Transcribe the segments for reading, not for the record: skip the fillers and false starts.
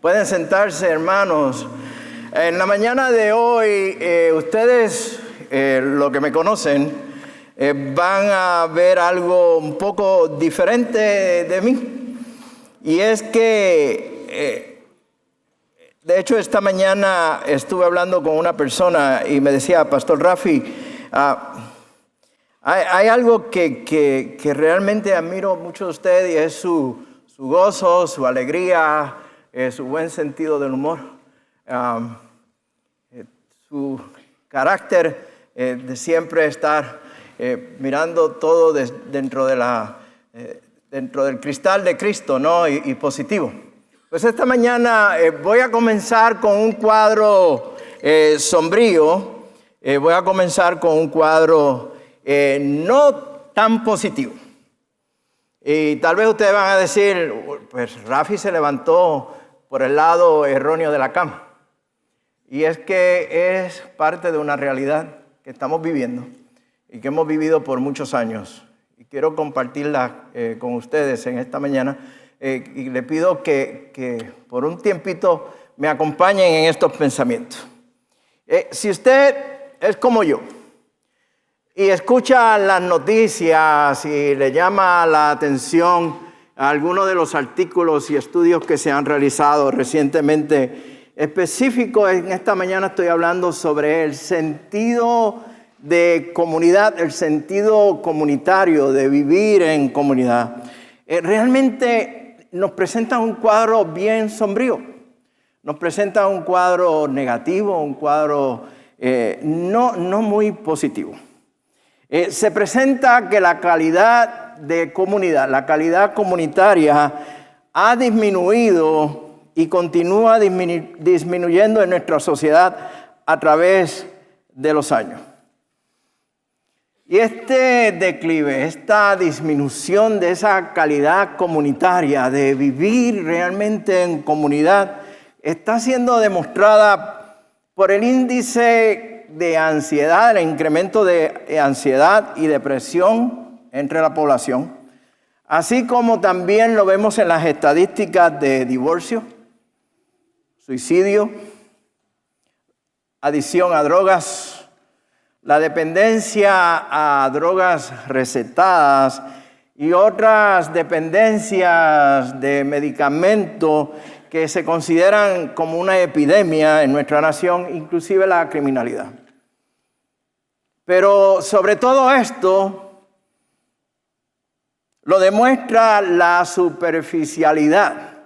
Pueden sentarse, hermanos. En la mañana de hoy, ustedes, los que me conocen, van a ver algo un poco diferente de mí. Y es que, de hecho, esta mañana estuve hablando con una persona y me decía, Pastor Rafi, hay algo que realmente admiro mucho de usted y es su gozo, su alegría, su buen sentido del humor, su carácter de siempre estar mirando todo dentro del cristal de Cristo, ¿no? y positivo. Pues esta mañana voy a comenzar con un cuadro sombrío, voy a comenzar con un cuadro no tan positivo. Y tal vez ustedes van a decir, pues Rafi se levantó por el lado erróneo de la cama. Y es que es parte de una realidad que estamos viviendo y que hemos vivido por muchos años. Y quiero compartirla con ustedes en esta mañana. Y le pido que por un tiempito me acompañen en estos pensamientos. Si usted es como yo y escucha las noticias y le llama la atención a algunos de los artículos y estudios que se han realizado recientemente, específico en esta mañana estoy hablando sobre el sentido de comunidad, el sentido comunitario de vivir en comunidad. Realmente nos presenta un cuadro bien sombrío, nos presenta un cuadro negativo, un cuadro no muy positivo. Se presenta que la calidad de comunidad, la calidad comunitaria ha disminuido y continúa disminuyendo en nuestra sociedad a través de los años. Y este declive, esta disminución de esa calidad comunitaria, de vivir realmente en comunidad, está siendo demostrada por el índice de ansiedad, el incremento de ansiedad y depresión entre la población, así como también lo vemos en las estadísticas de divorcio, suicidio, adicción a drogas, la dependencia a drogas recetadas y otras dependencias de medicamentos que se consideran como una epidemia en nuestra nación, inclusive la criminalidad. Pero sobre todo esto lo demuestra la superficialidad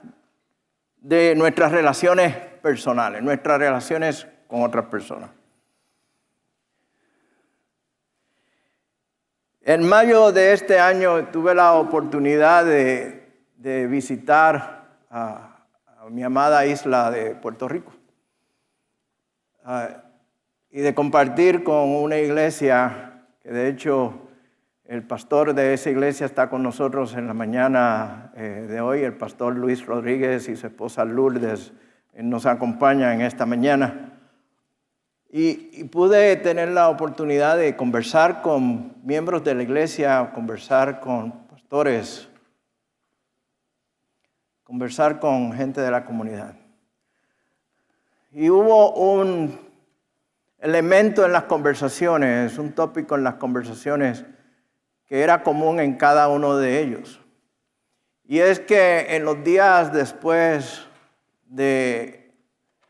de nuestras relaciones personales, nuestras relaciones con otras personas. En mayo de este año tuve la oportunidad de visitar a mi amada isla de Puerto Rico y de compartir con una iglesia que de hecho el pastor de esa iglesia está con nosotros en la mañana de hoy, el pastor Luis Rodríguez y su esposa Lourdes nos acompañan en esta mañana. Y pude tener la oportunidad de conversar con miembros de la iglesia, conversar con pastores, conversar con gente de la comunidad. Y hubo un elemento en las conversaciones, un tópico en las conversaciones que era común en cada uno de ellos. Y es que en los días después de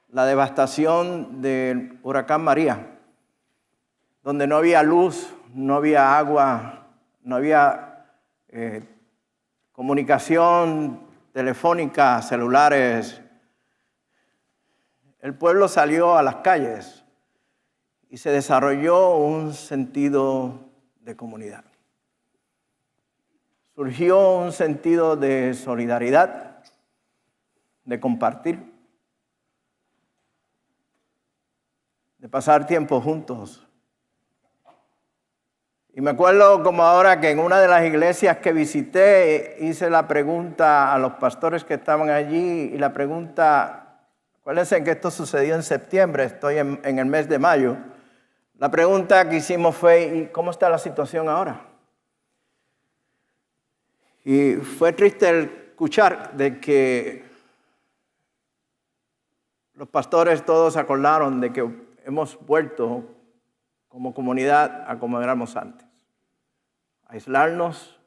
la devastación del huracán María, donde no había luz, no había agua, no había comunicación telefónica, celulares, el pueblo salió a las calles y se desarrolló un sentido de comunidad. Surgió un sentido de solidaridad, de compartir, de pasar tiempo juntos. Y me acuerdo como ahora que en una de las iglesias que visité hice la pregunta a los pastores que estaban allí y la pregunta, acuérdense que esto sucedió en septiembre, estoy en el mes de mayo. La pregunta que hicimos fue, ¿y cómo está la situación ahora? Y fue triste escuchar de que los pastores todos acordaron de que hemos vuelto como comunidad a como éramos antes. Aislarnos.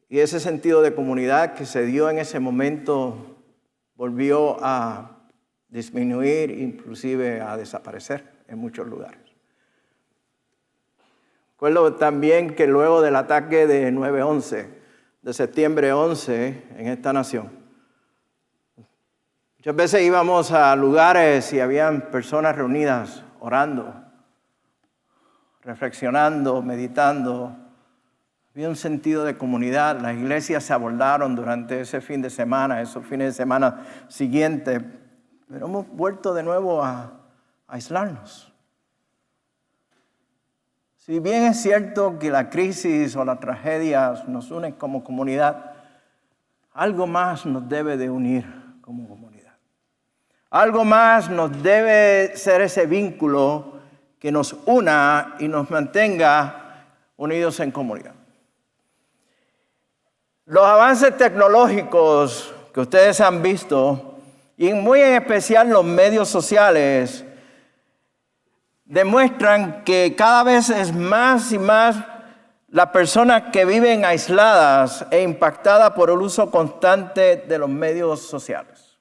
Y ese sentido de comunidad que se dio en ese momento volvió a disminuir, inclusive a desaparecer en muchos lugares. Recuerdo también que luego del ataque de 9/11, de septiembre 11 en esta nación, muchas veces íbamos a lugares y habían personas reunidas orando, reflexionando, meditando. Había un sentido de comunidad. Las iglesias se abordaron durante ese fin de semana, esos fines de semana siguientes, pero hemos vuelto de nuevo a aislarnos. Si bien es cierto que la crisis o las tragedias nos unen como comunidad, algo más nos debe de unir como comunidad. Algo más nos debe ser ese vínculo que nos una y nos mantenga unidos en comunidad. Los avances tecnológicos que ustedes han visto, y muy en especial los medios sociales, demuestran que cada vez es más y más las personas que viven aisladas e impactadas por el uso constante de los medios sociales.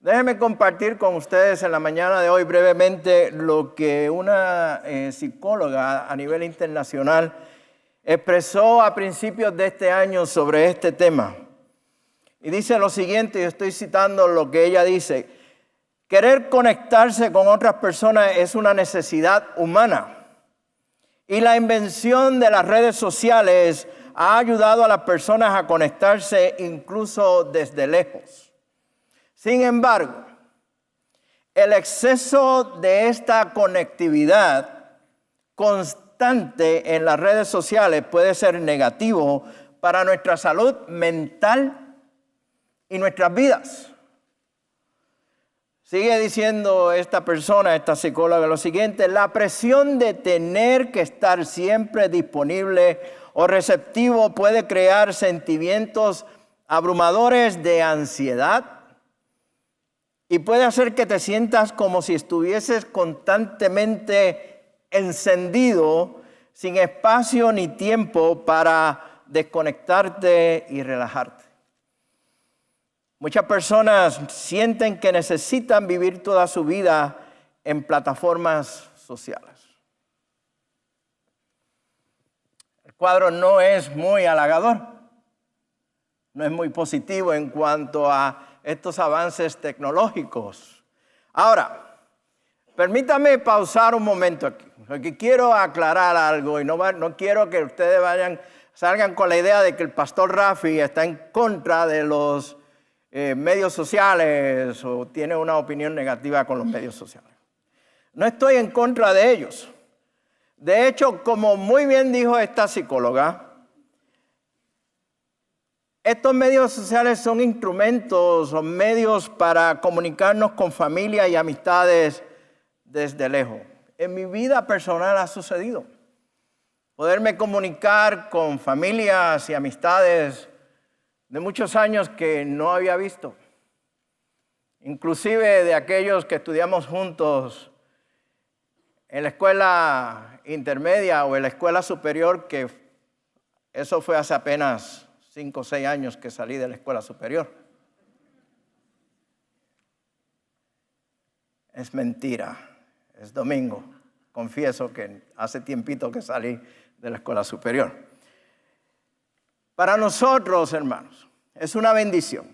Déjenme compartir con ustedes en la mañana de hoy brevemente lo que una psicóloga a nivel internacional expresó a principios de este año sobre este tema. Y dice lo siguiente, yo estoy citando lo que ella dice: querer conectarse con otras personas es una necesidad humana. Y la invención de las redes sociales ha ayudado a las personas a conectarse incluso desde lejos. Sin embargo, el exceso de esta conectividad constante en las redes sociales puede ser negativo para nuestra salud mental y nuestras vidas. Sigue diciendo esta persona, esta psicóloga, lo siguiente: la presión de tener que estar siempre disponible o receptivo puede crear sentimientos abrumadores de ansiedad y puede hacer que te sientas como si estuvieses constantemente encendido, sin espacio ni tiempo para desconectarte y relajarte. Muchas personas sienten que necesitan vivir toda su vida en plataformas sociales. El cuadro no es muy halagador, no es muy positivo en cuanto a estos avances tecnológicos. Ahora, permítame pausar un momento aquí, porque quiero aclarar algo y no quiero que ustedes salgan con la idea de que el pastor Rafi está en contra de los medios sociales o tiene una opinión negativa con los medios sociales. No estoy en contra de ellos. De hecho, como muy bien dijo esta psicóloga, estos medios sociales son instrumentos o medios para comunicarnos con familia y amistades desde lejos. En mi vida personal ha sucedido. Poderme comunicar con familias y amistades de muchos años que no había visto. Inclusive de aquellos que estudiamos juntos en la escuela intermedia o en la escuela superior, que eso fue hace apenas 5 o 6 años que salí de la escuela superior. Es mentira, es domingo. Confieso que hace tiempito que salí de la escuela superior. Para nosotros, hermanos, es una bendición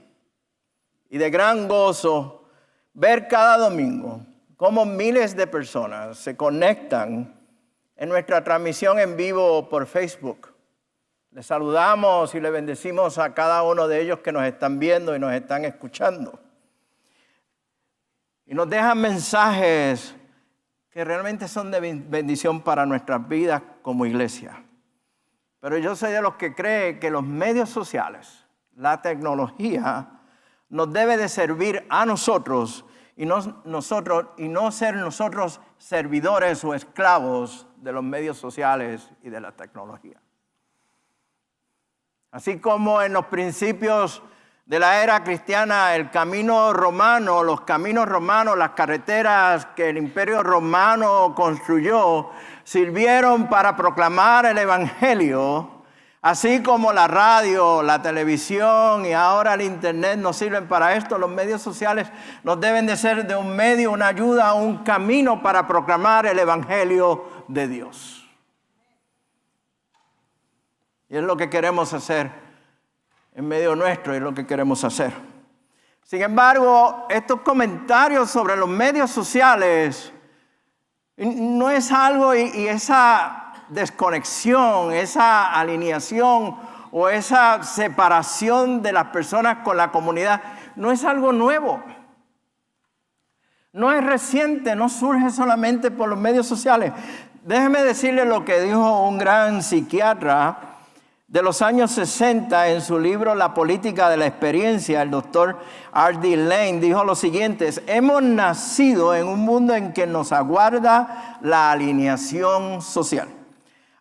y de gran gozo ver cada domingo cómo miles de personas se conectan en nuestra transmisión en vivo por Facebook. Les saludamos y les bendecimos a cada uno de ellos que nos están viendo y nos están escuchando. Y nos dejan mensajes que realmente son de bendición para nuestras vidas como iglesia. Pero yo soy de los que cree que los medios sociales, la tecnología, nos debe de servir a nosotros y no ser nosotros servidores o esclavos de los medios sociales y de la tecnología. Así como en los principios de la era cristiana, el camino romano, los caminos romanos, las carreteras que el Imperio Romano construyó, sirvieron para proclamar el Evangelio, así como la radio, la televisión y ahora el internet nos sirven para esto. Los medios sociales nos deben de ser de un medio, una ayuda, un camino para proclamar el Evangelio de Dios. Y es lo que queremos hacer en medio nuestro, es lo que queremos hacer. Sin embargo, estos comentarios sobre los medios sociales no es algo, y esa desconexión, esa alineación o esa separación de las personas con la comunidad no es algo nuevo. No es reciente, no surge solamente por los medios sociales. Déjeme decirle lo que dijo un gran psiquiatra de los años 60 en su libro La política de la experiencia. El doctor R.D. Laing dijo lo siguiente: hemos nacido en un mundo en que nos aguarda la alineación social.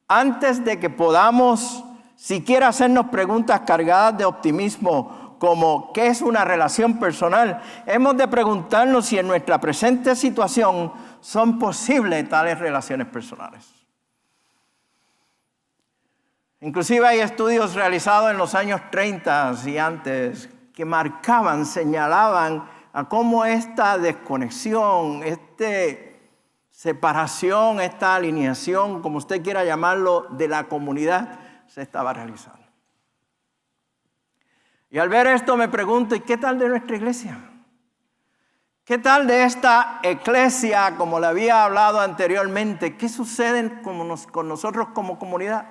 Antes de que podamos siquiera hacernos preguntas cargadas de optimismo como ¿qué es una relación personal?, hemos de preguntarnos si en nuestra presente situación son posibles tales relaciones personales. Inclusive hay estudios realizados en los años 30 y antes que marcaban, señalaban a cómo esta desconexión, separación, esta alineación, como usted quiera llamarlo, de la comunidad se estaba realizando. Y al ver esto me pregunto, ¿y qué tal de nuestra iglesia? ¿Qué tal de esta iglesia, como le había hablado anteriormente? ¿Qué sucede con nosotros como comunidad?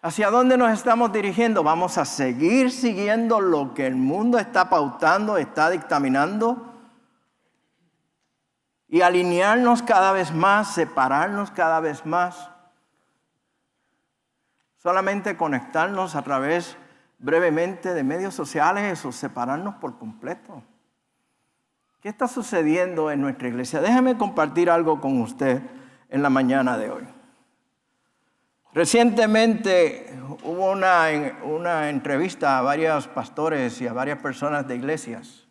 ¿Hacia dónde nos estamos dirigiendo? ¿Vamos a seguir siguiendo lo que el mundo está pautando, está dictaminando? Y alinearnos cada vez más, separarnos cada vez más. Solamente conectarnos a través brevemente de medios sociales o separarnos por completo. ¿Qué está sucediendo en nuestra iglesia? Déjeme compartir algo con usted en la mañana de hoy. Recientemente hubo una entrevista a varios pastores y a varias personas de iglesias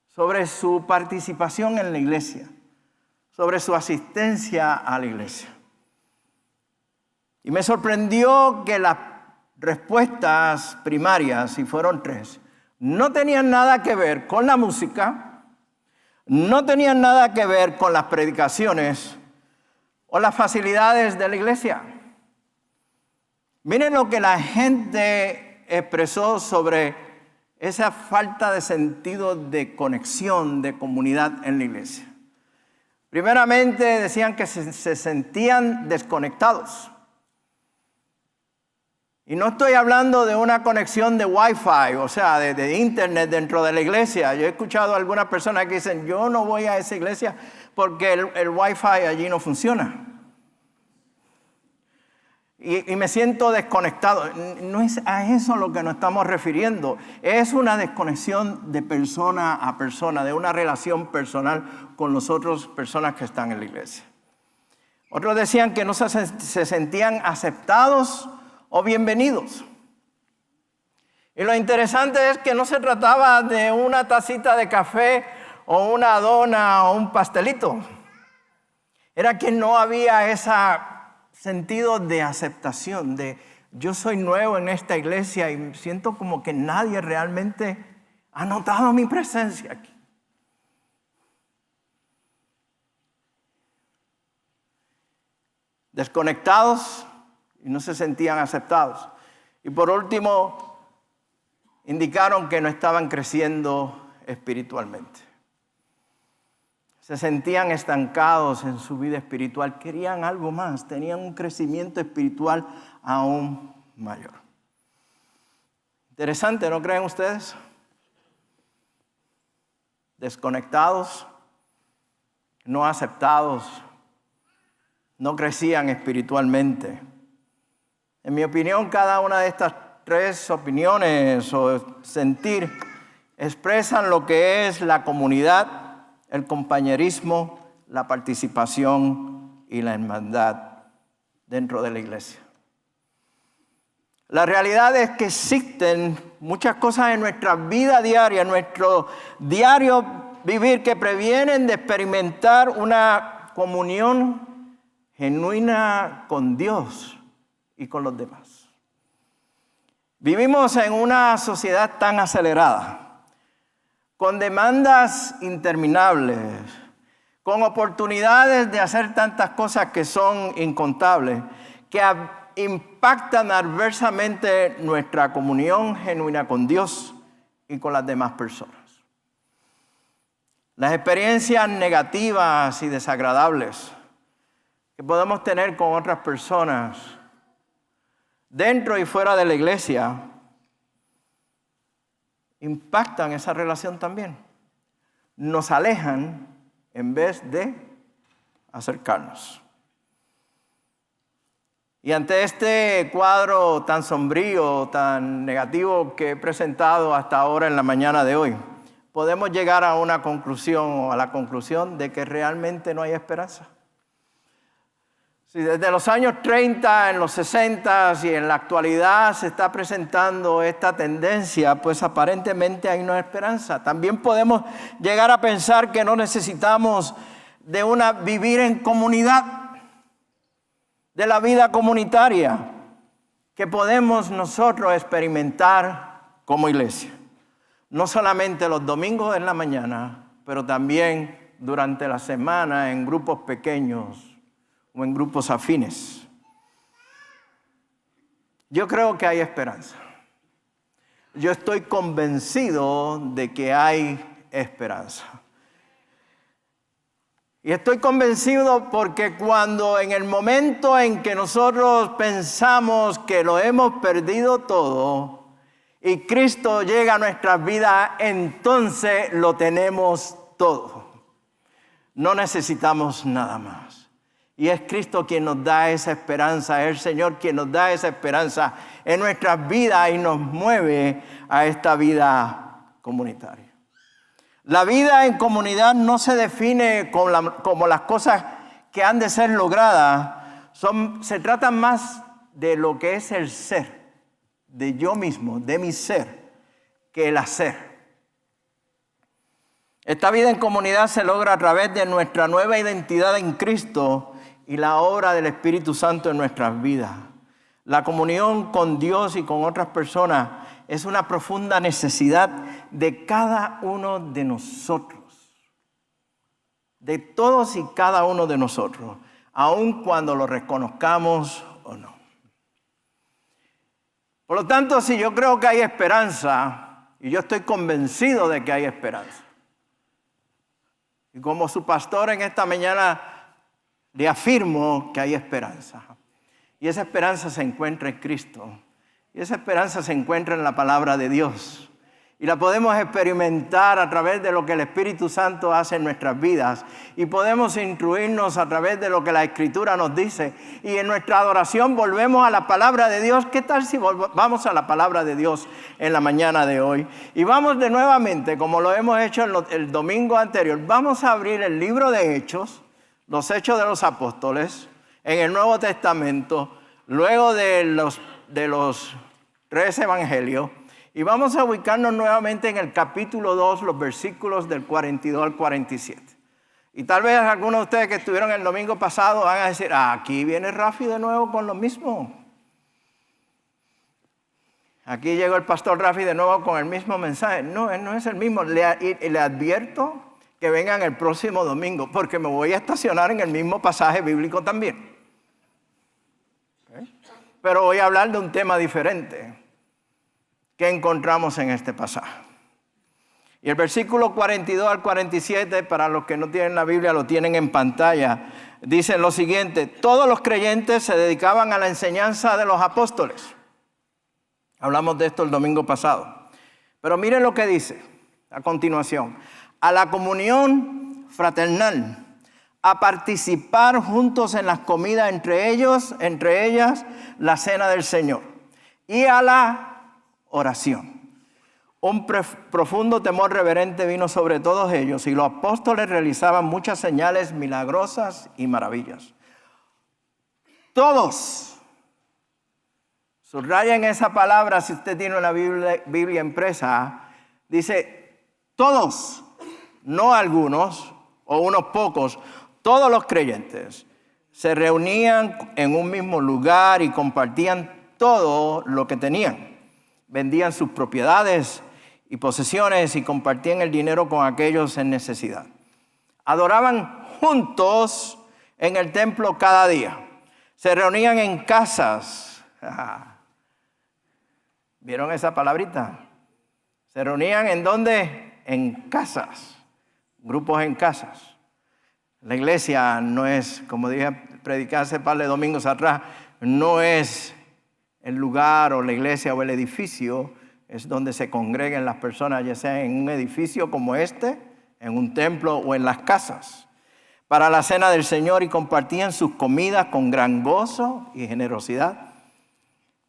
sobre su participación en la iglesia, sobre su asistencia a la iglesia. Y me sorprendió que las respuestas primarias, y fueron 3, no tenían nada que ver con la música, no tenían nada que ver con las predicaciones o las facilidades de la iglesia. Miren lo que la gente expresó sobre esa falta de sentido de conexión, de comunidad en la iglesia. Primeramente decían que se sentían desconectados. Y no estoy hablando de una conexión de Wi-Fi, o sea, de internet dentro de la iglesia. Yo he escuchado a algunas personas que dicen, yo no voy a esa iglesia porque el Wi-Fi allí no funciona. Y me siento desconectado. No es a eso a lo que nos estamos refiriendo. Es una desconexión de persona a persona, de una relación personal con las otras personas que están en la iglesia. Otros decían que no se sentían aceptados o bienvenidos. Y lo interesante es que no se trataba de una tacita de café o una dona o un pastelito. Era que no había ese sentido de aceptación, de yo soy nuevo en esta iglesia y siento como que nadie realmente ha notado mi presencia aquí. Desconectados y no se sentían aceptados. Y por último, indicaron que no estaban creciendo espiritualmente. Se sentían estancados en su vida espiritual, querían algo más, tenían un crecimiento espiritual aún mayor. Interesante, ¿no creen ustedes? Desconectados, no aceptados, no crecían espiritualmente. En mi opinión, cada una de estas 3 opiniones o sentir expresan lo que es la comunidad, el compañerismo, la participación y la hermandad dentro de la iglesia. La realidad es que existen muchas cosas en nuestra vida diaria, en nuestro diario vivir, que previenen de experimentar una comunión genuina con Dios y con los demás. Vivimos en una sociedad tan acelerada, con demandas interminables, con oportunidades de hacer tantas cosas que son incontables, que impactan adversamente nuestra comunión genuina con Dios y con las demás personas. Las experiencias negativas y desagradables que podemos tener con otras personas, dentro y fuera de la iglesia, impactan esa relación también. Nos alejan en vez de acercarnos. Y ante este cuadro tan sombrío, tan negativo que he presentado hasta ahora en la mañana de hoy, podemos llegar a una conclusión o a la conclusión de que realmente no hay esperanza. Si desde los años 30, en los 60 y en la actualidad se está presentando esta tendencia, pues aparentemente hay no esperanza. También podemos llegar a pensar que no necesitamos de vivir en comunidad, de la vida comunitaria que podemos nosotros experimentar como iglesia. No solamente los domingos en la mañana, pero también durante la semana en grupos pequeños o en grupos afines. Yo creo que hay esperanza. Yo estoy convencido de que hay esperanza. Y estoy convencido porque cuando en el momento en que nosotros pensamos que lo hemos perdido todo y Cristo llega a nuestras vidas, entonces lo tenemos todo. No necesitamos nada más. Y es Cristo quien nos da esa esperanza, es el Señor quien nos da esa esperanza en nuestras vidas y nos mueve a esta vida comunitaria. La vida en comunidad no se define como las cosas que han de ser logradas. Se trata más de lo que es el ser, de yo mismo, de mi ser, que el hacer. Esta vida en comunidad se logra a través de nuestra nueva identidad en Cristo y la obra del Espíritu Santo en nuestras vidas. La comunión con Dios y con otras personas es una profunda necesidad de cada uno de nosotros, de todos y cada uno de nosotros, aun cuando lo reconozcamos o no. Por lo tanto, si yo creo que hay esperanza, y yo estoy convencido de que hay esperanza, y como su pastor en esta mañana le afirmo que hay esperanza, y esa esperanza se encuentra en Cristo. Y esa esperanza se encuentra en la palabra de Dios. Y la podemos experimentar a través de lo que el Espíritu Santo hace en nuestras vidas. Y podemos instruirnos a través de lo que la Escritura nos dice. Y en nuestra adoración volvemos a la palabra de Dios. ¿Qué tal si vamos a la palabra de Dios en la mañana de hoy? Y vamos de nuevamente, como lo hemos hecho el domingo anterior, vamos a abrir el libro de Hechos, los Hechos de los Apóstoles, en el Nuevo Testamento, luego de los 3 evangelios, y vamos a ubicarnos nuevamente en el capítulo 2, los versículos del 42 al 47. Y tal vez algunos de ustedes que estuvieron el domingo pasado van a decir, aquí viene Rafi de nuevo con lo mismo. Aquí llegó el pastor Rafi de nuevo con el mismo mensaje. No, él no es el mismo. Le advierto que vengan el próximo domingo, porque me voy a estacionar en el mismo pasaje bíblico también. Pero voy a hablar de un tema diferente que encontramos en este pasaje. Y el versículo 42 al 47, para los que no tienen la Biblia, lo tienen en pantalla, dice lo siguiente: todos los creyentes se dedicaban a la enseñanza de los apóstoles. Hablamos de esto el domingo pasado. Pero miren lo que dice a continuación: a la comunión fraternal, a participar juntos en las comidas entre ellas, la cena del Señor, y a la oración. Un profundo temor reverente vino sobre todos ellos, y los apóstoles realizaban muchas señales milagrosas y maravillas. Todos Subrayen esa palabra si usted tiene una Biblia impresa. Dice, todos, no algunos o unos pocos, todos los creyentes se reunían en un mismo lugar y compartían todo lo que tenían. Vendían sus propiedades y posesiones y compartían el dinero con aquellos en necesidad. Adoraban juntos en el templo cada día. Se reunían en casas. ¿Vieron esa palabrita? Se reunían ¿en dónde? En casas. Grupos en casas. La iglesia no es, como dije, predicar hace par de domingos atrás, no es el lugar o la iglesia o el edificio, es donde se congregan las personas, ya sea en un edificio como este, en un templo o en las casas, para la cena del Señor, y compartían sus comidas con gran gozo y generosidad,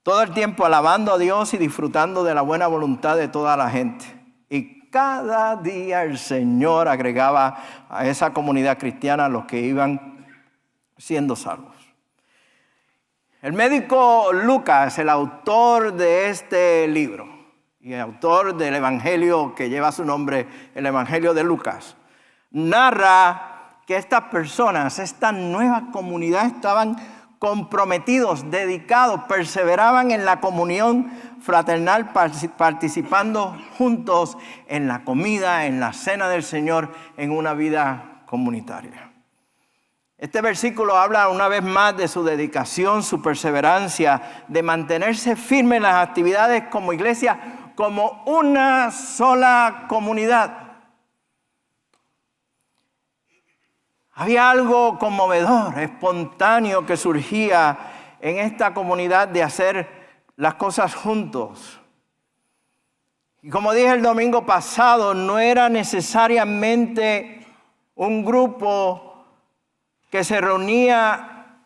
todo el tiempo alabando a Dios y disfrutando de la buena voluntad de toda la gente. Y cada día el Señor agregaba a esa comunidad cristiana a los que iban siendo salvos. El médico Lucas, el autor de este libro y el autor del evangelio que lleva su nombre, el evangelio de Lucas, narra que estas personas, esta nueva comunidad, estaban comprometidos, dedicados, perseveraban en la comunión fraternal, participando juntos en la comida, en la cena del Señor, en una vida comunitaria. Este versículo habla una vez más de su dedicación, su perseverancia, de mantenerse firme en las actividades como iglesia, como una sola comunidad. Había algo conmovedor, espontáneo que surgía en esta comunidad de hacer las cosas juntos. Y como dije el domingo pasado, no era necesariamente un grupo que se reunía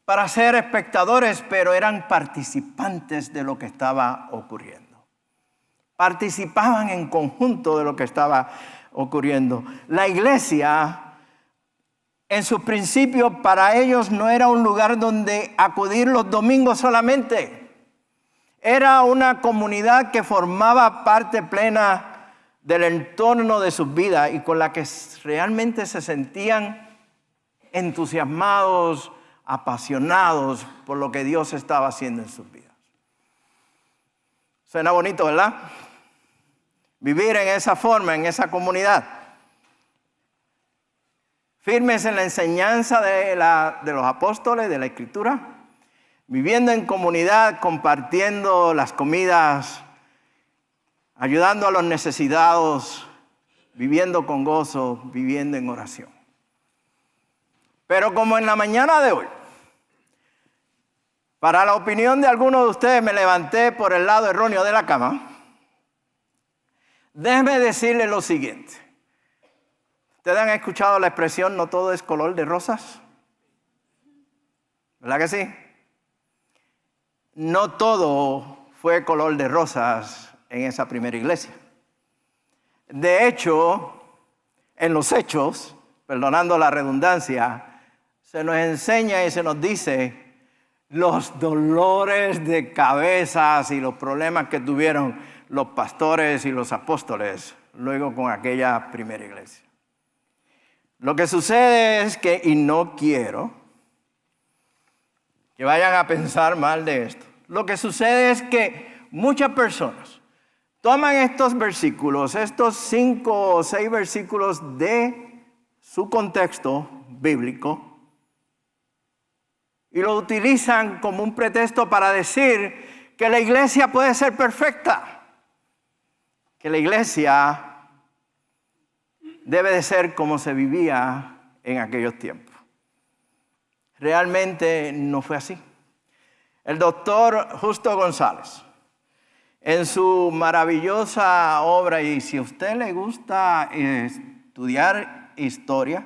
para ser espectadores, pero eran participantes de lo que estaba ocurriendo. Participaban en conjunto de lo que estaba ocurriendo. La iglesia, en sus principios, para ellos no era un lugar donde acudir los domingos solamente. Era una comunidad que formaba parte plena del entorno de sus vidas y con la que realmente se sentían entusiasmados, apasionados por lo que Dios estaba haciendo en sus vidas. Suena bonito, ¿verdad? Vivir en esa forma, en esa comunidad. Firmes en la enseñanza de los apóstoles, de la Escritura. Viviendo en comunidad, compartiendo las comidas, ayudando a los necesitados, viviendo con gozo, viviendo en oración. Pero como en la mañana de hoy, para la opinión de algunos de ustedes me levanté por el lado erróneo de la cama, déjeme decirles lo siguiente. ¿Ustedes han escuchado la expresión no todo es color de rosas? ¿Verdad que sí? No todo fue color de rosas en esa primera iglesia. De hecho, en los hechos, perdonando la redundancia, se nos enseña y se nos dice los dolores de cabezas y los problemas que tuvieron los pastores y los apóstoles luego con aquella primera iglesia. Lo que sucede es que, y no quiero que vayan a pensar mal de esto, lo que sucede es que muchas personas toman estos versículos, estos 5 o 6 versículos de su contexto bíblico, y lo utilizan como un pretexto para decir que la iglesia puede ser perfecta, que la iglesia debe de ser como se vivía en aquellos tiempos. Realmente no fue así. El doctor Justo González, en su maravillosa obra, y si a usted le gusta estudiar historia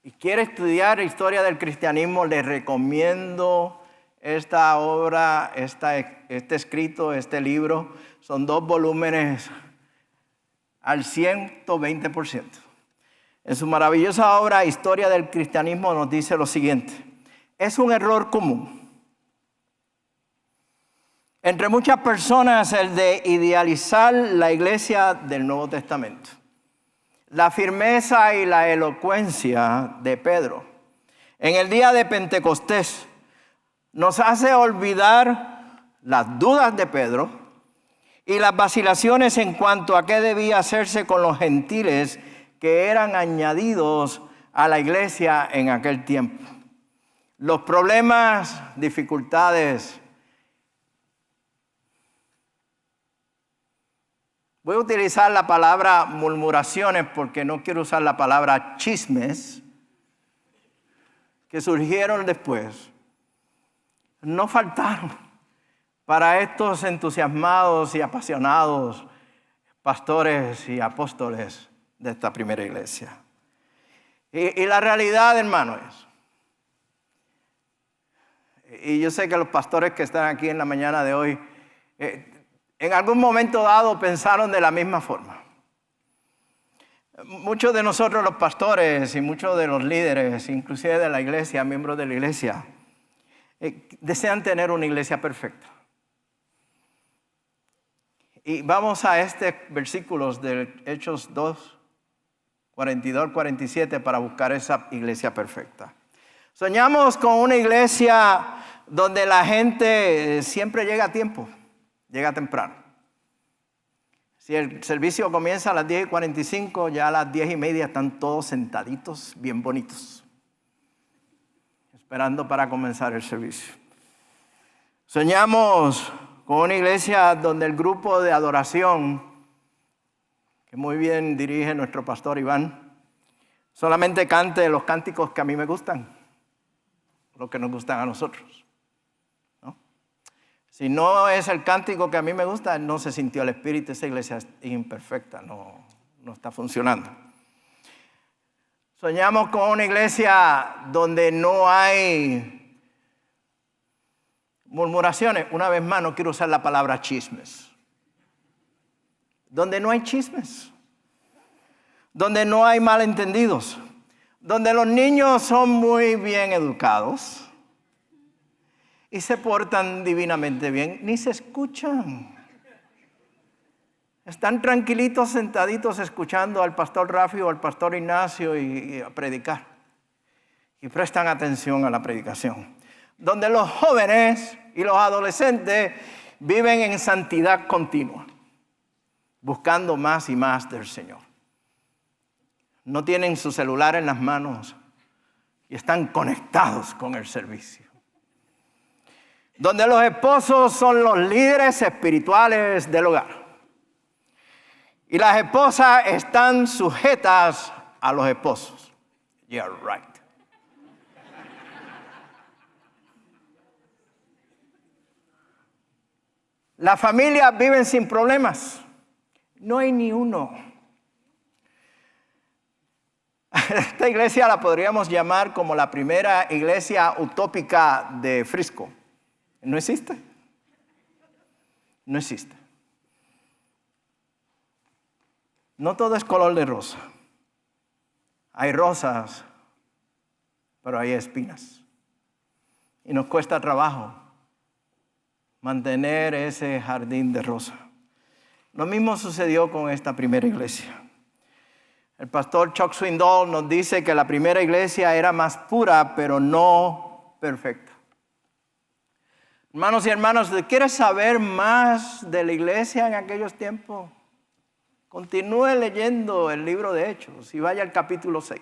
y quiere estudiar historia del cristianismo, le recomiendo esta obra, este escrito, este libro. Son 2 volúmenes al 120%. En su maravillosa obra Historia del Cristianismo nos dice lo siguiente: es un error común entre muchas personas el de idealizar la iglesia del Nuevo Testamento. La firmeza y la elocuencia de Pedro en el día de Pentecostés nos hace olvidar las dudas de Pedro y las vacilaciones en cuanto a qué debía hacerse con los gentiles que eran añadidos a la iglesia en aquel tiempo. Los problemas, dificultades. Voy a utilizar la palabra murmuraciones porque no quiero usar la palabra chismes que surgieron después. No faltaron para estos entusiasmados y apasionados pastores y apóstoles de esta primera iglesia. Y la realidad, hermano, y yo sé que los pastores que están aquí en la mañana de hoy, en algún momento dado pensaron de la misma forma. Muchos de nosotros los pastores y muchos de los líderes, inclusive de la iglesia, miembros de la iglesia, desean tener una iglesia perfecta. Y vamos a versículos de Hechos 2, 42, 47 para buscar esa iglesia perfecta. Soñamos con una iglesia donde la gente siempre llega a tiempo, llega temprano. Si el servicio comienza a las 10:45, ya a las 10:30 están todos sentaditos, bien bonitos, esperando para comenzar el servicio. Soñamos con una iglesia donde el grupo de adoración, que muy bien dirige nuestro pastor Iván, solamente cante los cánticos que a mí me gustan, los que nos gustan a nosotros, ¿no? Si no es el cántico que a mí me gusta, no se sintió el espíritu, esa iglesia es imperfecta, no está funcionando. Soñamos con una iglesia donde no hay murmuraciones. Una vez más, no quiero usar la palabra chismes. Donde no hay chismes. Donde no hay malentendidos. Donde los niños son muy bien educados y se portan divinamente bien, ni se escuchan. Están tranquilitos, sentaditos, escuchando al pastor Rafi o al pastor Ignacio y a predicar. Y prestan atención a la predicación. Donde los jóvenes y los adolescentes viven en santidad continua, buscando más y más del Señor. No tienen su celular en las manos y están conectados con el servicio. Donde los esposos son los líderes espirituales del hogar. Y las esposas están sujetas a los esposos. You're right. Las familias viven sin problemas. No hay ni uno. Esta iglesia la podríamos llamar como la primera iglesia utópica de Frisco. No existe. No existe. No todo es color de rosa. Hay rosas, pero hay espinas. Y nos cuesta trabajo mantener ese jardín de rosa. Lo mismo sucedió con esta primera iglesia. El pastor Chuck Swindoll nos dice que la primera iglesia era más pura, pero no perfecta. Hermanos y hermanas, ¿quieres saber más de la iglesia en aquellos tiempos? Continúe leyendo el libro de Hechos y vaya al capítulo 6.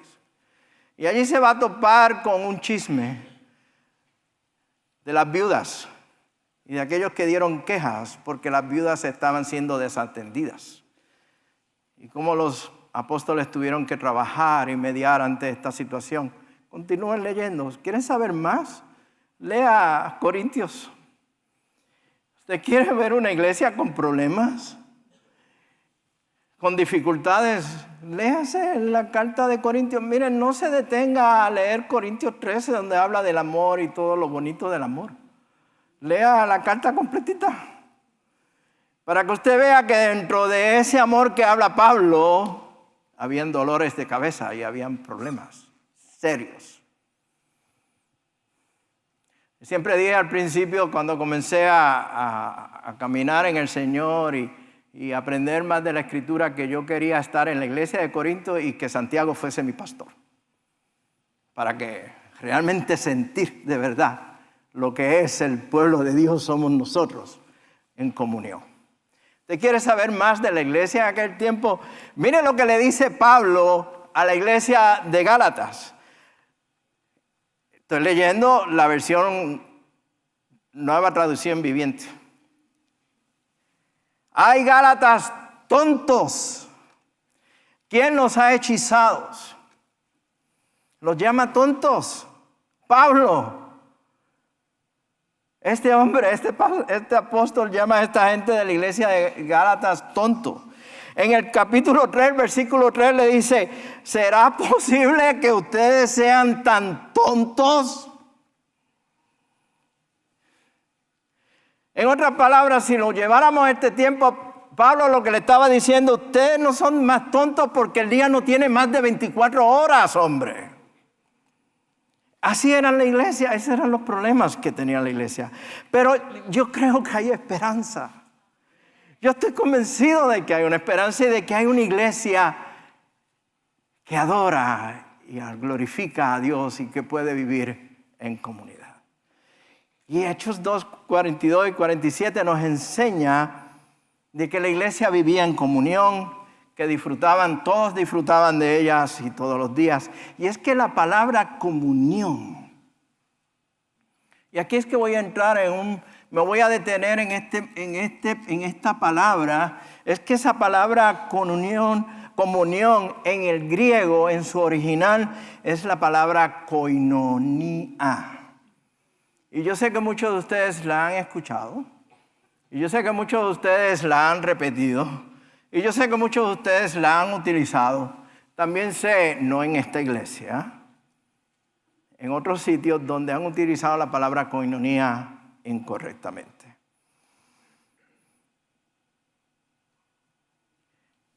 Y allí se va a topar con un chisme de las viudas y de aquellos que dieron quejas porque las viudas estaban siendo desatendidas. Y cómo los apóstoles tuvieron que trabajar y mediar ante esta situación. Continúen leyendo. ¿Quieren saber más? Lea Corintios. ¿Usted quiere ver una iglesia con problemas? ¿Con dificultades? Léase la carta de Corintios. Miren, no se detenga a leer Corintios 13, donde habla del amor y todo lo bonito del amor. Lea la carta completita. Para que usted vea que dentro de ese amor que habla Pablo, habían dolores de cabeza y habían problemas serios. Siempre dije al principio, cuando comencé a caminar en el Señor y aprender más de la Escritura, que yo quería estar en la iglesia de Corinto y que Santiago fuese mi pastor, para que realmente sentir de verdad lo que es el pueblo de Dios somos nosotros en comunión. ¿Usted quiere saber más de la iglesia de aquel tiempo? Mire lo que le dice Pablo a la iglesia de Gálatas. Estoy leyendo la versión Nueva Traducción Viviente. Hay Gálatas tontos. ¿Quién los ha hechizado? Los llama tontos. Pablo. Este hombre, este apóstol llama a esta gente de la iglesia de Gálatas tonto. En el capítulo 3, versículo 3 le dice, ¿será posible que ustedes sean tan tontos? En otras palabras, si lo lleváramos a este tiempo, Pablo lo que le estaba diciendo, ustedes no son más tontos porque el día no tiene más de 24 horas, hombre. Así era la iglesia, esos eran los problemas que tenía la iglesia. Pero yo creo que hay esperanza. Yo estoy convencido de que hay una esperanza y de que hay una iglesia que adora y glorifica a Dios y que puede vivir en comunidad. Y Hechos 2, 42 y 47 nos enseña de que la iglesia vivía en comunión, que todos disfrutaban de ellas y todos los días. Y es que la palabra comunión, y aquí es que voy a entrar me voy a detener en esta palabra, es que esa palabra comunión en el griego, en su original, es la palabra koinonia. Y yo sé que muchos de ustedes la han escuchado, y yo sé que muchos de ustedes la han repetido, y yo sé que muchos de ustedes la han utilizado. También sé, no en esta iglesia, en otros sitios donde han utilizado la palabra koinonia incorrectamente.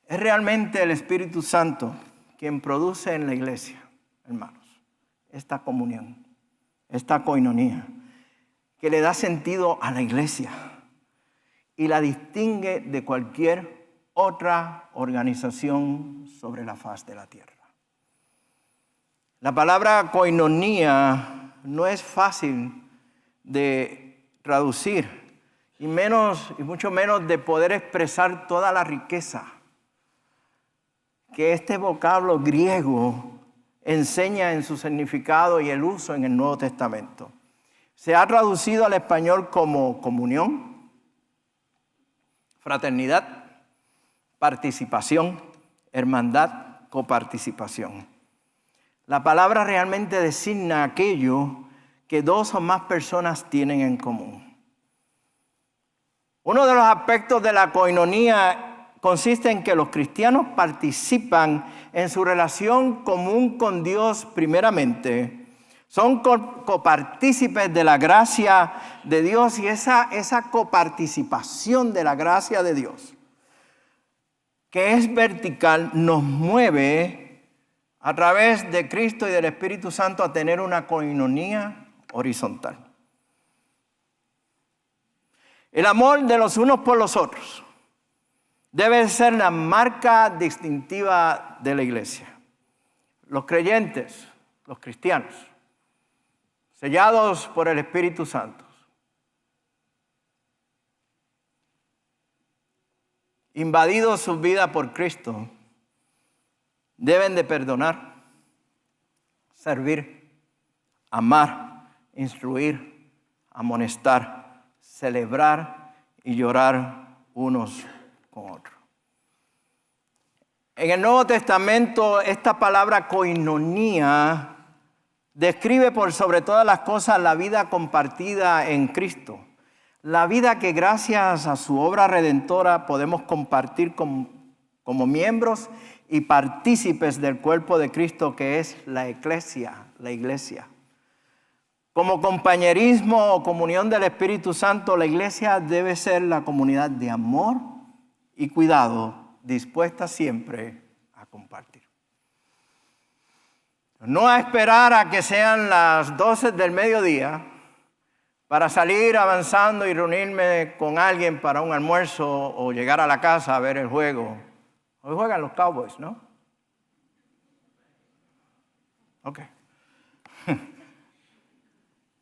Es realmente el Espíritu Santo quien produce en la iglesia, hermanos, esta comunión, esta koinonia, que le da sentido a la iglesia y la distingue de cualquier otra organización sobre la faz de la tierra. La palabra koinonia no es fácil de traducir y mucho menos de poder expresar toda la riqueza que este vocablo griego enseña en su significado y el uso en el Nuevo Testamento. Se ha traducido al español como comunión, fraternidad, participación, hermandad, coparticipación. La palabra realmente designa aquello que dos o más personas tienen en común. Uno de los aspectos de la koinonia consiste en que los cristianos participan en su relación común con Dios primeramente. Son copartícipes de la gracia de Dios y esa coparticipación de la gracia de Dios, que es vertical, nos mueve a través de Cristo y del Espíritu Santo a tener una koinonia horizontal. El amor de los unos por los otros debe ser la marca distintiva de la iglesia. Los creyentes, los cristianos, sellados por el Espíritu Santo, invadidos su vida por Cristo, deben de perdonar, servir, amar, instruir, amonestar, celebrar y llorar unos con otros. En el Nuevo Testamento, esta palabra koinonia describe por sobre todas las cosas la vida compartida en Cristo. La vida que gracias a su obra redentora podemos compartir como miembros y partícipes del cuerpo de Cristo, que es la iglesia. Como compañerismo o comunión del Espíritu Santo, la iglesia debe ser la comunidad de amor y cuidado, dispuesta siempre a compartir. No a esperar a que sean las 12 del mediodía para salir avanzando y reunirme con alguien para un almuerzo o llegar a la casa a ver el juego. Hoy juegan los Cowboys, ¿no? Ok.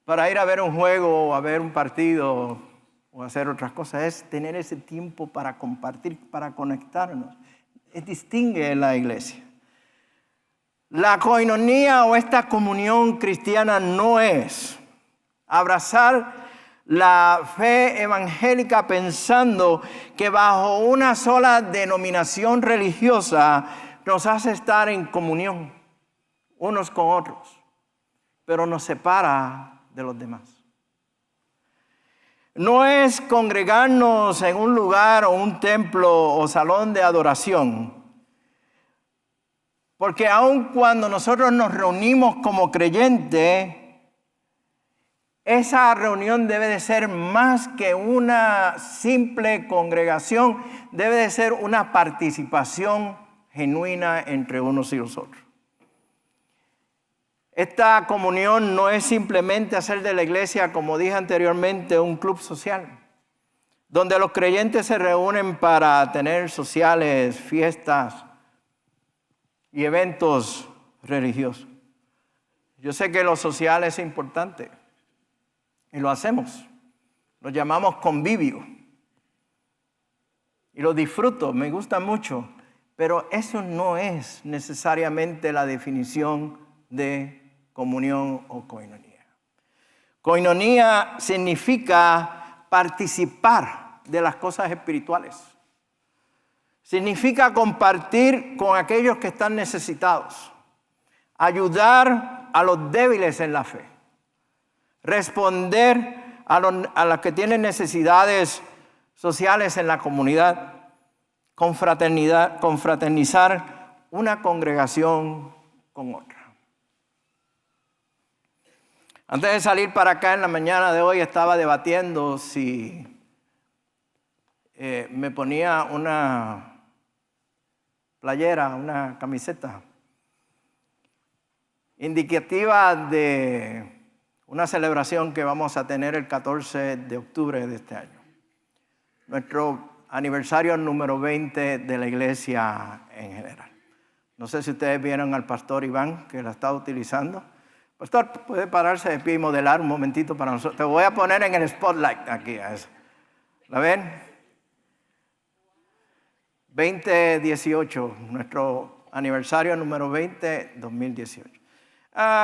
Para ir a ver un juego o a ver un partido o hacer otras cosas es tener ese tiempo para compartir, para conectarnos. Distingue la iglesia. La koinonía o esta comunión cristiana no es abrazar la fe evangélica pensando que bajo una sola denominación religiosa nos hace estar en comunión unos con otros, pero nos separa de los demás. No es congregarnos en un lugar o un templo o salón de adoración, porque aun cuando nosotros nos reunimos como creyentes, esa reunión debe de ser más que una simple congregación, debe de ser una participación genuina entre unos y los otros. Esta comunión no es simplemente hacer de la iglesia, como dije anteriormente, un club social, donde los creyentes se reúnen para tener sociales, fiestas y eventos religiosos. Yo sé que lo social es importante y lo hacemos. Lo llamamos convivio y lo disfruto, me gusta mucho, pero eso no es necesariamente la definición de comunión o koinonía. Koinonía significa participar de las cosas espirituales. Significa compartir con aquellos que están necesitados. Ayudar a los débiles en la fe. Responder a los que tienen necesidades sociales en la comunidad. Confraternizar una congregación con otra. Antes de salir para acá en la mañana de hoy estaba debatiendo si me ponía una playera, una camiseta indicativa de una celebración que vamos a tener el 14 de octubre de este año. Nuestro aniversario número 20 de la iglesia en general. No sé si ustedes vieron al pastor Iván que la está utilizando. Pastor, ¿puede pararse de pie y modelar un momentito para nosotros? Te voy a poner en el spotlight aquí. A eso. ¿La ven? 2018, nuestro aniversario número 20, 2018.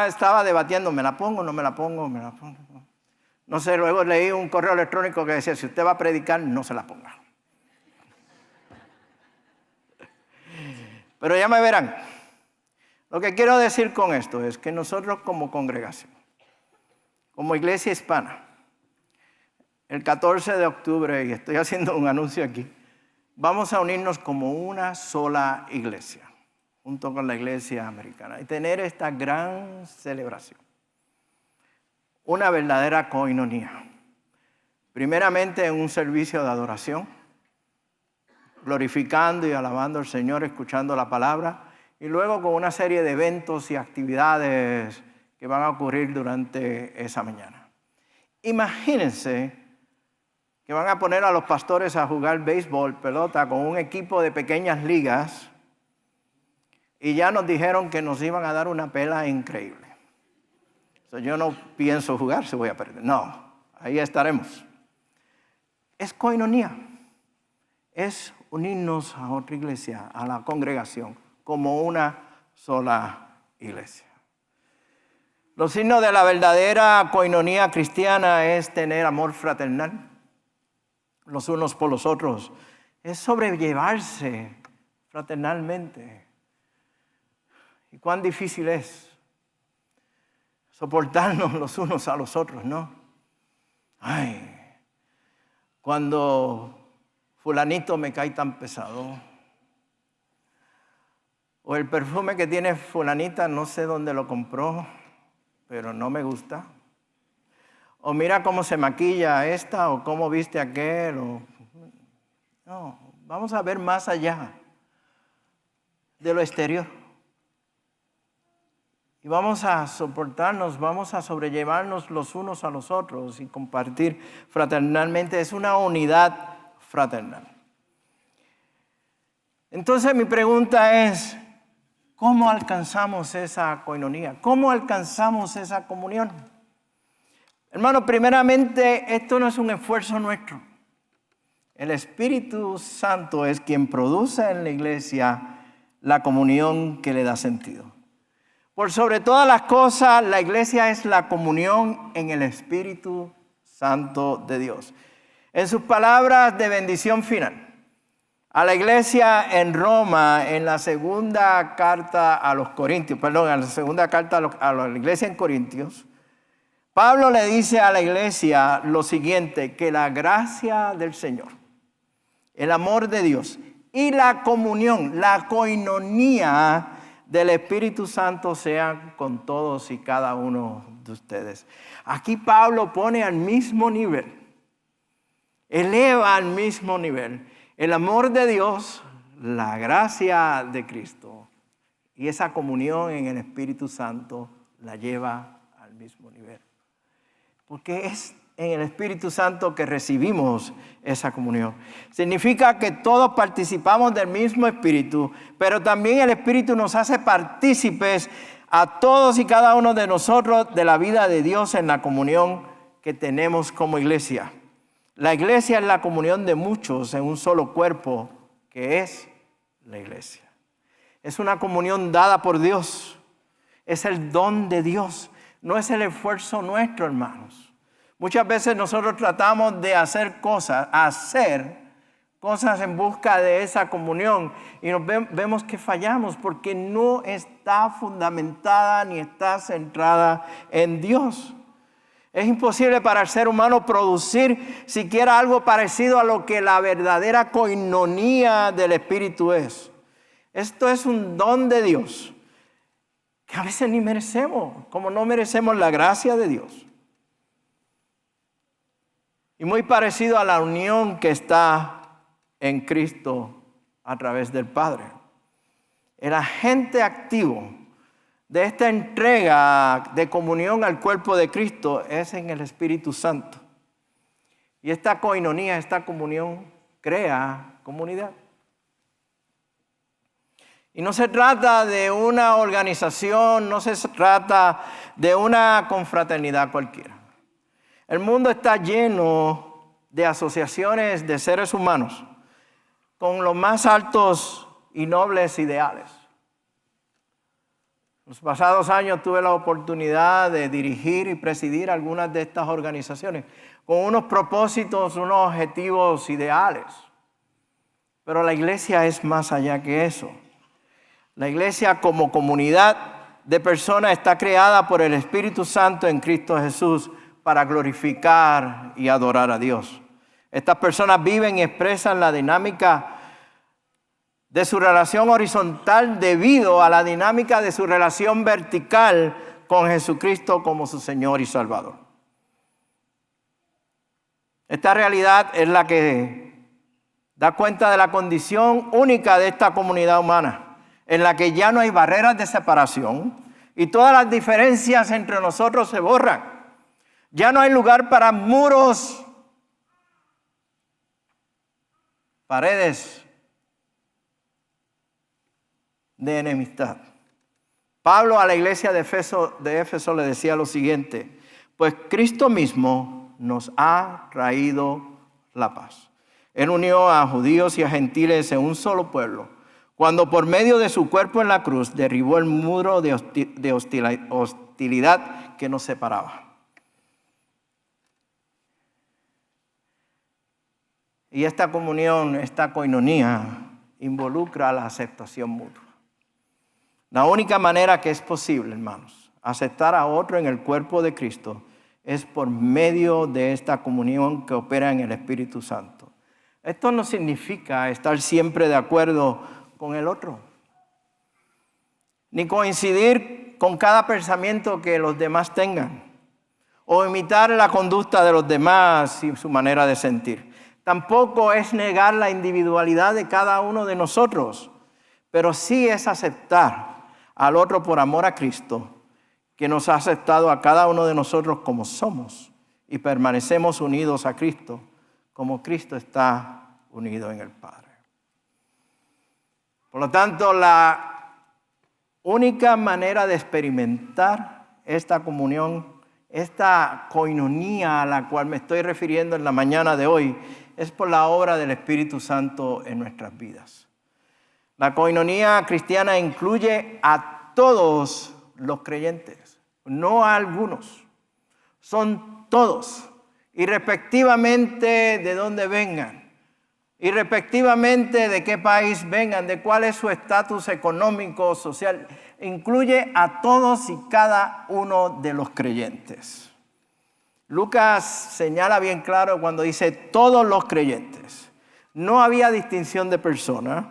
Estaba debatiendo, ¿me la pongo, no me la pongo, me la pongo? No sé, luego leí un correo electrónico que decía, si usted va a predicar, no se la ponga. Pero ya me verán. Lo que quiero decir con esto es que nosotros como congregación, como iglesia hispana, el 14 de octubre, y estoy haciendo un anuncio aquí, vamos a unirnos como una sola iglesia, junto con la iglesia americana, y tener esta gran celebración. Una verdadera koinonía. Primeramente en un servicio de adoración, glorificando y alabando al Señor, escuchando la palabra, y luego con una serie de eventos y actividades que van a ocurrir durante esa mañana. Imagínense que van a poner a los pastores a jugar béisbol, pelota, con un equipo de pequeñas ligas, y ya nos dijeron que nos iban a dar una pela increíble. Yo no pienso jugar si voy a perder. No, ahí estaremos. Es koinonía. Es unirnos a otra iglesia, a la congregación, como una sola iglesia. Los signos de la verdadera koinonía cristiana es tener amor fraternal los unos por los otros. Es sobrellevarse fraternalmente. ¿Y cuán difícil es soportarnos los unos a los otros, no? Ay, cuando fulanito me cae tan pesado, o el perfume que tiene fulanita, no sé dónde lo compró, pero no me gusta. O mira cómo se maquilla esta, o cómo viste aquel. No, vamos a ver más allá de lo exterior. Y vamos a soportarnos, vamos a sobrellevarnos los unos a los otros y compartir fraternalmente. Es una unidad fraternal. Entonces mi pregunta es, ¿cómo alcanzamos esa koinonía? ¿Cómo alcanzamos esa comunión? Hermano, primeramente, esto no es un esfuerzo nuestro. El Espíritu Santo es quien produce en la iglesia la comunión que le da sentido. Por sobre todas las cosas, la iglesia es la comunión en el Espíritu Santo de Dios. En sus palabras de bendición final, a la iglesia en Roma, en la segunda carta a los Corintios, en la segunda carta a la iglesia en Corintios, Pablo le dice a la iglesia lo siguiente, que la gracia del Señor, el amor de Dios y la comunión, la koinonía del Espíritu Santo sean con todos y cada uno de ustedes. Aquí Pablo pone al mismo nivel, eleva al mismo nivel el amor de Dios, la gracia de Cristo y esa comunión en el Espíritu Santo la lleva al mismo nivel. Porque es en el Espíritu Santo que recibimos esa comunión. Significa que todos participamos del mismo Espíritu, pero también el Espíritu nos hace partícipes a todos y cada uno de nosotros de la vida de Dios en la comunión que tenemos como iglesia. La iglesia es la comunión de muchos en un solo cuerpo, que es la iglesia. Es una comunión dada por Dios. Es el don de Dios. No es el esfuerzo nuestro, hermanos. Muchas veces nosotros tratamos de hacer cosas en busca de esa comunión y vemos que fallamos porque no está fundamentada ni está centrada en Dios. Es imposible para el ser humano producir siquiera algo parecido a lo que la verdadera koinonía del Espíritu es. Esto es un don de Dios que a veces ni merecemos, como no merecemos la gracia de Dios. Y muy parecido a la unión que está en Cristo a través del Padre. El agente activo de esta entrega de comunión al cuerpo de Cristo es en el Espíritu Santo. Y esta koinonía, esta comunión, crea comunidad. Y no se trata de una organización, no se trata de una confraternidad cualquiera. El mundo está lleno de asociaciones de seres humanos con los más altos y nobles ideales. En los pasados años tuve la oportunidad de dirigir y presidir algunas de estas organizaciones con unos propósitos, unos objetivos ideales. Pero la iglesia es más allá que eso. La iglesia como comunidad de personas está creada por el Espíritu Santo en Cristo Jesús para glorificar y adorar a Dios. Estas personas viven y expresan la dinámica de su relación horizontal debido a la dinámica de su relación vertical con Jesucristo como su Señor y Salvador. Esta realidad es la que da cuenta de la condición única de esta comunidad humana, en la que ya no hay barreras de separación y todas las diferencias entre nosotros se borran. Ya no hay lugar para muros, paredes de enemistad. Pablo a la iglesia de Éfeso le decía lo siguiente: pues Cristo mismo nos ha traído la paz. Él unió a judíos y a gentiles en un solo pueblo, cuando por medio de su cuerpo en la cruz derribó el muro de hostilidad que nos separaba. Y esta comunión, esta koinonía, involucra la aceptación mutua. La única manera que es posible, hermanos, aceptar a otro en el cuerpo de Cristo es por medio de esta comunión que opera en el Espíritu Santo. Esto no significa estar siempre de acuerdo con el otro, ni coincidir con cada pensamiento que los demás tengan, o imitar la conducta de los demás y su manera de sentir. Tampoco es negar la individualidad de cada uno de nosotros, pero sí es aceptar al otro por amor a Cristo que nos ha aceptado a cada uno de nosotros como somos y permanecemos unidos a Cristo, como Cristo está unido en el Padre. Por lo tanto, la única manera de experimentar esta comunión, esta coinonía a la cual me estoy refiriendo en la mañana de hoy, es por la obra del Espíritu Santo en nuestras vidas. La coinonía cristiana incluye a todos los creyentes, no a algunos. Son todos, irrespectivamente de dónde vengan, irrespectivamente de qué país vengan, de cuál es su estatus económico, social. Incluye a todos y cada uno de los creyentes. Lucas señala bien claro cuando dice todos los creyentes. No había distinción de persona,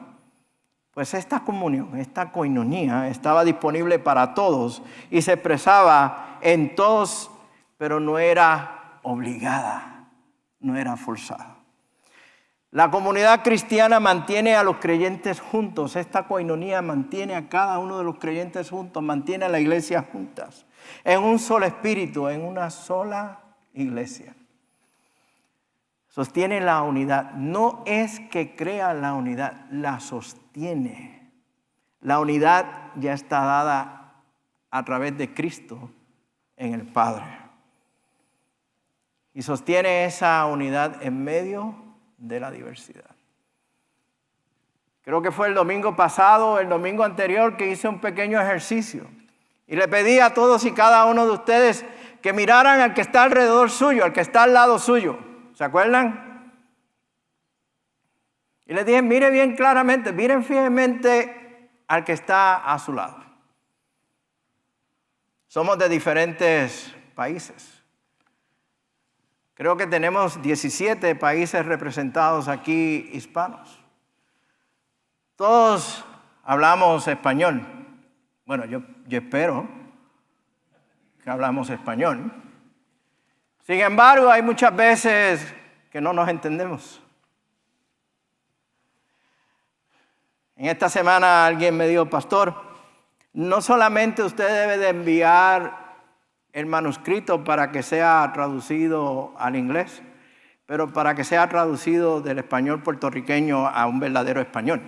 pues esta comunión, esta coinonía estaba disponible para todos y se expresaba en todos, pero no era obligada, no era forzada. La comunidad cristiana mantiene a los creyentes juntos. Esta coinonía mantiene a cada uno de los creyentes juntos, mantiene a la iglesia juntas, en un solo espíritu, en una sola iglesia. Sostiene la unidad. No es que crea la unidad, la sostiene. La unidad ya está dada a través de Cristo en el Padre. Y sostiene esa unidad en medio de la diversidad. Creo que fue el domingo pasado, el domingo anterior, que hice un pequeño ejercicio. Y le pedí a todos y cada uno de ustedes que miraran al que está alrededor suyo, al que está al lado suyo. ¿Se acuerdan? Y les dije, mire bien claramente, miren fielmente al que está a su lado. Somos de diferentes países. Creo que tenemos 17 países representados aquí hispanos. Todos hablamos español. Bueno, yo espero que hablamos español. Sin embargo, hay muchas veces que no nos entendemos. En esta semana alguien me dijo, pastor, no solamente usted debe de enviar el manuscrito para que sea traducido al inglés, pero para que sea traducido del español puertorriqueño a un verdadero español.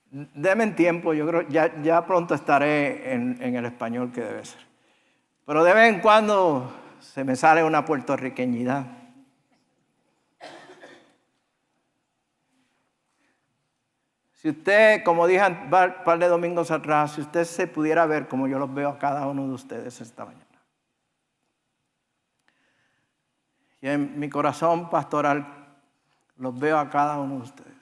Deme tiempo, yo creo ya pronto estaré en el español que debe ser. Pero de vez en cuando se me sale una puertorriqueñidad. Si usted, como dije un par de domingos atrás, si usted se pudiera ver como yo los veo a cada uno de ustedes esta mañana. Y en mi corazón pastoral los veo a cada uno de ustedes.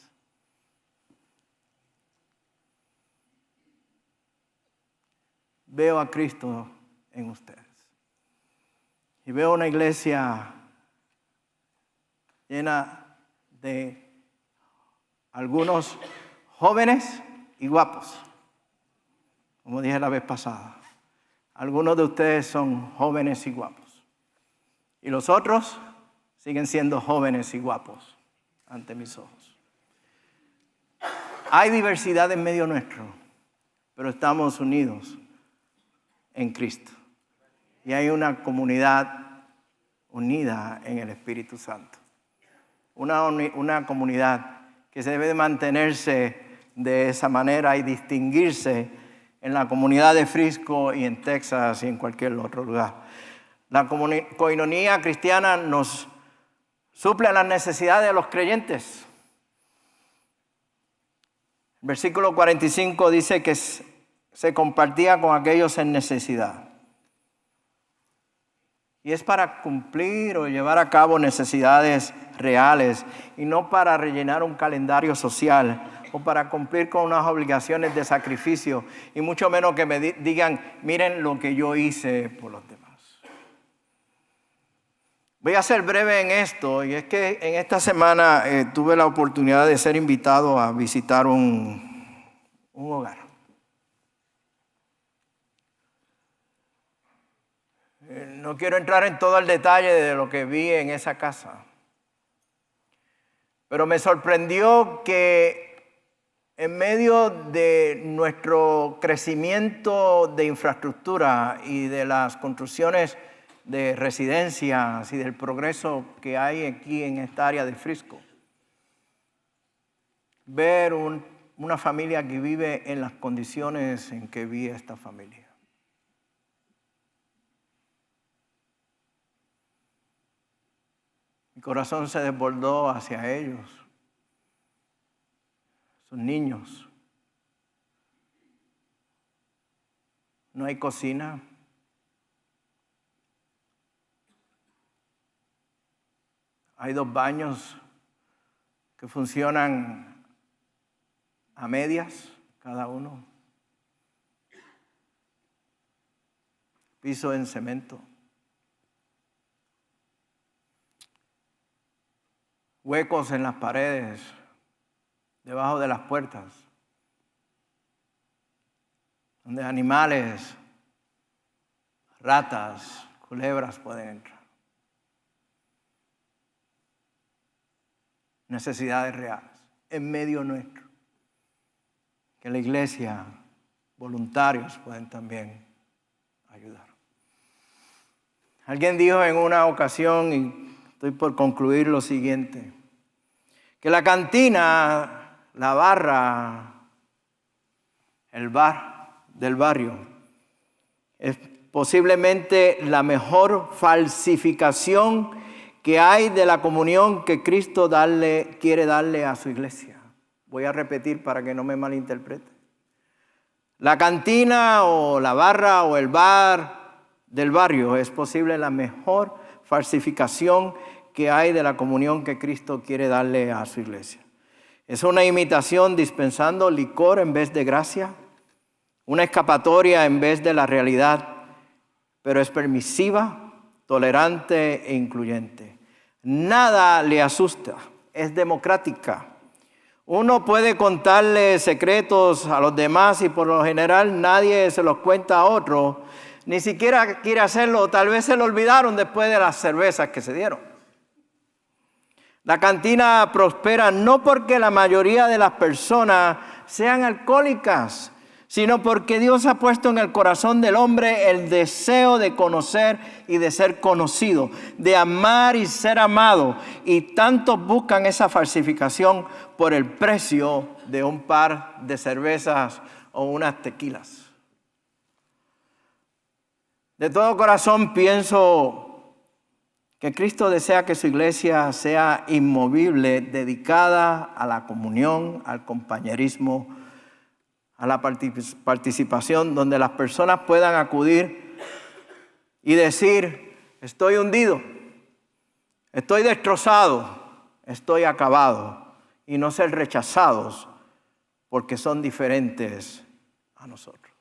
Veo a Cristo en ustedes. Y veo una iglesia llena de algunos jóvenes y guapos, como dije la vez pasada. Algunos de ustedes son jóvenes y guapos. Y los otros siguen siendo jóvenes y guapos ante mis ojos. Hay diversidad en medio nuestro, pero estamos unidos en Cristo. Y hay una comunidad unida en el Espíritu Santo. Una comunidad que se debe de mantenerse de esa manera y distinguirse en la comunidad de Frisco y en Texas y en cualquier otro lugar. La coinonía cristiana nos suple las necesidades de los creyentes. El versículo 45 dice que se compartía con aquellos en necesidad. Y es para cumplir o llevar a cabo necesidades reales y no para rellenar un calendario social o para cumplir con unas obligaciones de sacrificio y mucho menos que me digan, miren lo que yo hice por los demás. Voy a ser breve en esto y es que en esta semana tuve la oportunidad de ser invitado a visitar un hogar. No quiero entrar en todo el detalle de lo que vi en esa casa, pero me sorprendió que En medio de nuestro crecimiento de infraestructura y de las construcciones de residencias y del progreso que hay aquí en esta área de Frisco, ver una familia que vive en las condiciones en que vive esta familia. Mi corazón se desbordó hacia ellos, sus niños. No hay cocina. Hay 2 baños que funcionan a medias cada uno. Piso en cemento. Huecos en las paredes, debajo de las puertas, donde animales, ratas, culebras pueden entrar. Necesidades reales en medio nuestro, que la iglesia, voluntarios pueden también ayudar. Alguien dijo en una ocasión, y estoy por concluir, lo siguiente: que la cantina, la barra, el bar del barrio es posiblemente la mejor falsificación que hay de la comunión que Cristo quiere darle a su iglesia. Voy a repetir para que no me malinterprete. La cantina o la barra o el bar del barrio es posible la mejor falsificación que hay de la comunión que Cristo quiere darle a su iglesia. Es una imitación dispensando licor en vez de gracia, una escapatoria en vez de la realidad, pero es permisiva, tolerante e incluyente. Nada le asusta, es democrática. Uno puede contarle secretos a los demás y por lo general nadie se los cuenta a otro, ni siquiera quiere hacerlo, tal vez se lo olvidaron después de las cervezas que se dieron. La cantina prospera no porque la mayoría de las personas sean alcohólicas, sino porque Dios ha puesto en el corazón del hombre el deseo de conocer y de ser conocido, de amar y ser amado. Y tantos buscan esa falsificación por el precio de un par de cervezas o unas tequilas. De todo corazón pienso que Cristo desea que su iglesia sea inmovible, dedicada a la comunión, al compañerismo, a la participación, donde las personas puedan acudir y decir: estoy hundido, estoy destrozado, estoy acabado, y no ser rechazados porque son diferentes a nosotros.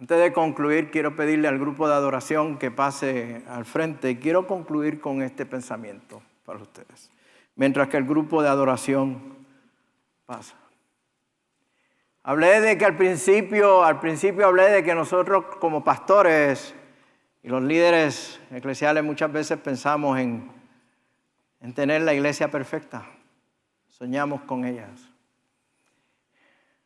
Antes de concluir, quiero pedirle al grupo de adoración que pase al frente, y quiero concluir con este pensamiento para ustedes, mientras que el grupo de adoración pasa. Hablé de que al principio hablé de que nosotros como pastores y los líderes eclesiales muchas veces pensamos en tener la iglesia perfecta. Soñamos con ellas.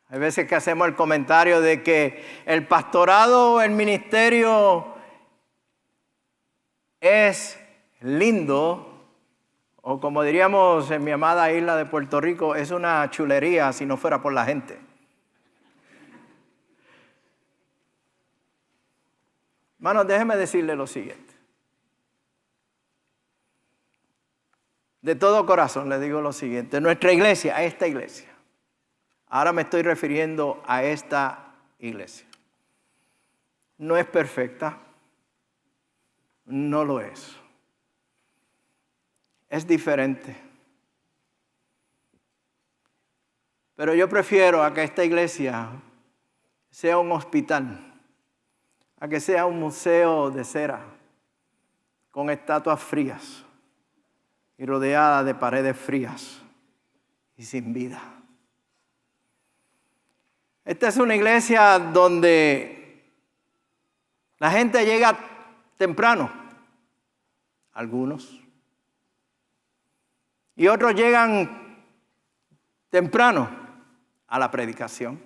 Hay veces que hacemos el comentario de que el pastorado, el ministerio es lindo, o como diríamos en mi amada isla de Puerto Rico, es una chulería si no fuera por la gente. Hermanos, déjeme decirle lo siguiente. De todo corazón le digo lo siguiente. Nuestra iglesia, esta iglesia, ahora me estoy refiriendo a esta iglesia, no es perfecta, no lo es. Es diferente. Pero yo prefiero a que esta iglesia sea un hospital, a que sea un museo de cera, con estatuas frías y rodeada de paredes frías y sin vida. Esta es una iglesia donde la gente llega temprano, algunos, y otros llegan temprano a la predicación.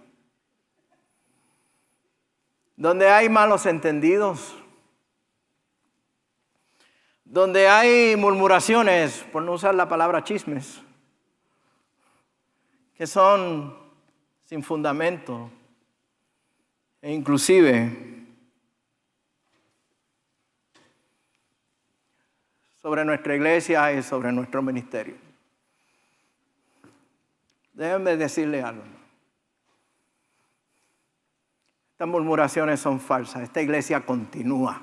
Donde hay malos entendidos, donde hay murmuraciones, por no usar la palabra chismes, que son sin fundamento e inclusive sobre nuestra iglesia y sobre nuestro ministerio. Déjenme decirle algo. Estas murmuraciones son falsas. Esta iglesia continúa.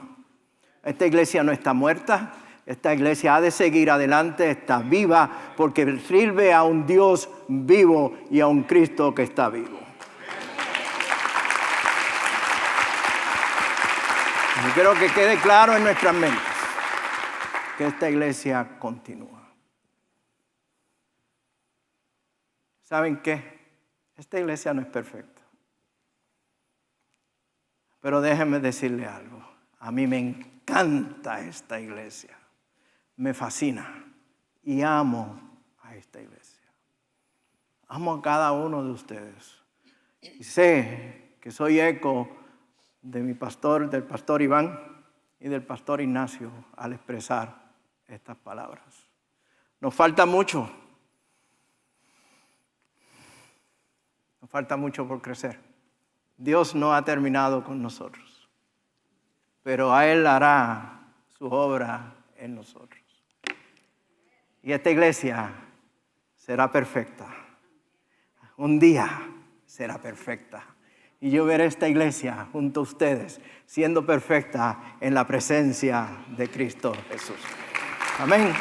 Esta iglesia no está muerta. Esta iglesia ha de seguir adelante, está viva, porque sirve a un Dios vivo y a un Cristo que está vivo. Y quiero que quede claro en nuestras mentes que esta iglesia continúa. ¿Saben qué? Esta iglesia no es perfecta. Pero déjenme decirle algo. A mí me encanta esta iglesia. Me fascina y amo a esta iglesia. Amo a cada uno de ustedes. Y sé que soy eco de mi pastor, del pastor Iván y del pastor Ignacio al expresar estas palabras. Nos falta mucho. Nos falta mucho por crecer. Dios no ha terminado con nosotros, pero a Él hará su obra en nosotros. Y esta iglesia será perfecta. Un día será perfecta. Y yo veré esta iglesia junto a ustedes siendo perfecta en la presencia de Cristo Jesús. Amén.